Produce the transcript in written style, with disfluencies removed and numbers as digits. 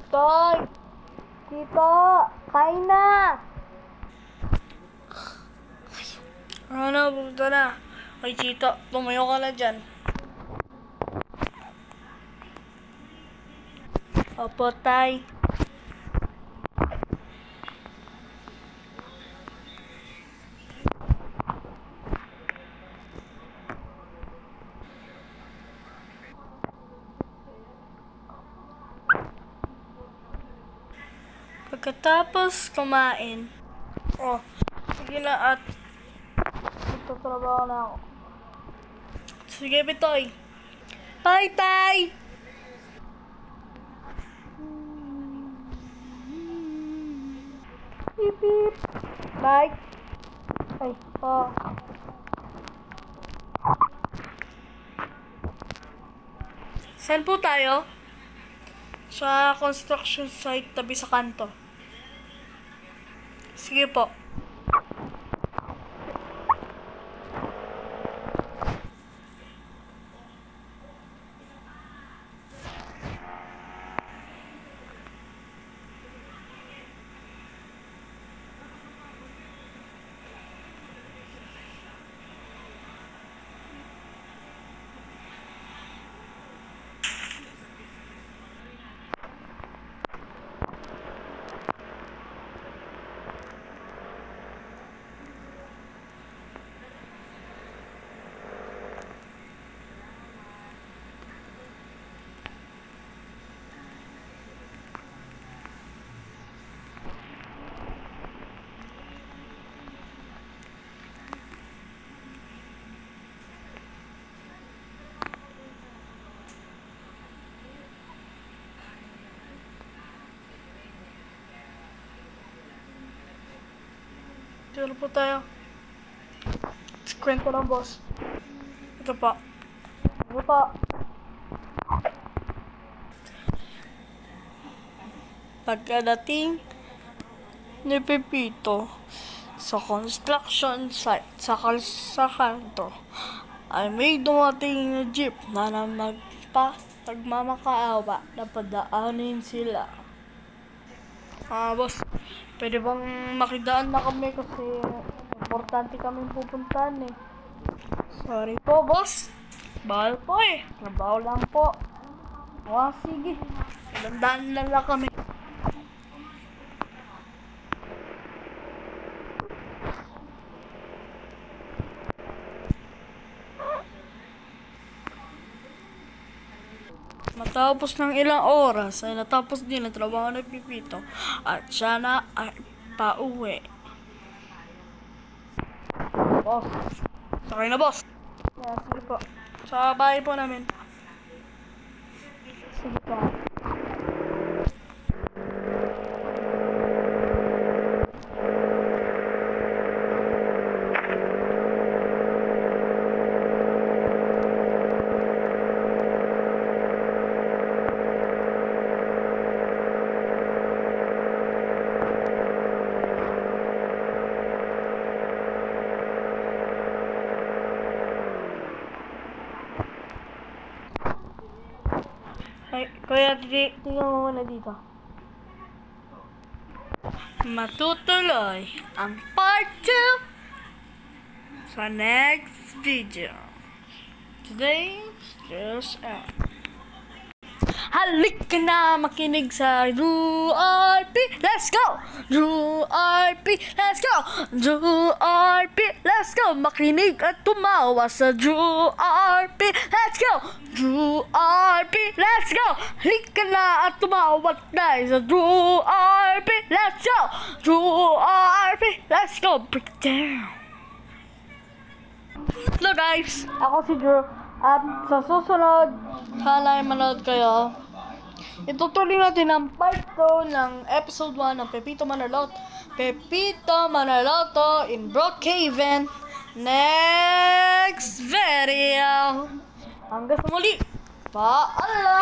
Toy! Tito! Kain na! Ano, pumunta na. Ay, Chito, tumayo ka na dyan. Opo, Tay. Pagkatapos kumain, sige na at magtatrabaho na ako. Sige, Bitoy. Bye, Tay! Beep, beep. Bye. Ay, Saan po tayo? Sa construction site tabi sa kanto. Sige po. Dito po tayo. Kwento ng boss. Ito pa. ano pa? Pagkadating ni Pepito sa construction site sa kanto, ay may dumating na jeep na nagmamakaawa na padaanin sila. Boss, pwede bang makidaan na kami kasi importante kami pupuntahan eh. Sorry po, boss. Bahal po eh. Trabaho lang po. Sige. Landaan lang kami. Matapos ng ilang oras ay natapos din ang trabaho ng Pipito at siya na ay pauwi. Boss. Sakay na, boss. Sige po. Sa bahay po namin. Sige po. Ay, Kuya, Tingnan mo muna dito. matutuloy ang part 2 sa next video. Today's just out. Halika na makinig sa RP. Let's go! RP. Let's go! RP. Let's go! Makinig at tumawa sa RP. Let's go! RP. Let's go! Halika na at tumawa tayo sa RP. Let's go! RP. Let's go! Break down. Hello guys! Ako si Drew. At sa susunod, Sana ay manood kayo. Itutuloy natin ang part 2 ng episode 1 ng Pepito Manaloto in Brookhaven. Next video. Hanggang sa muli. Paalam!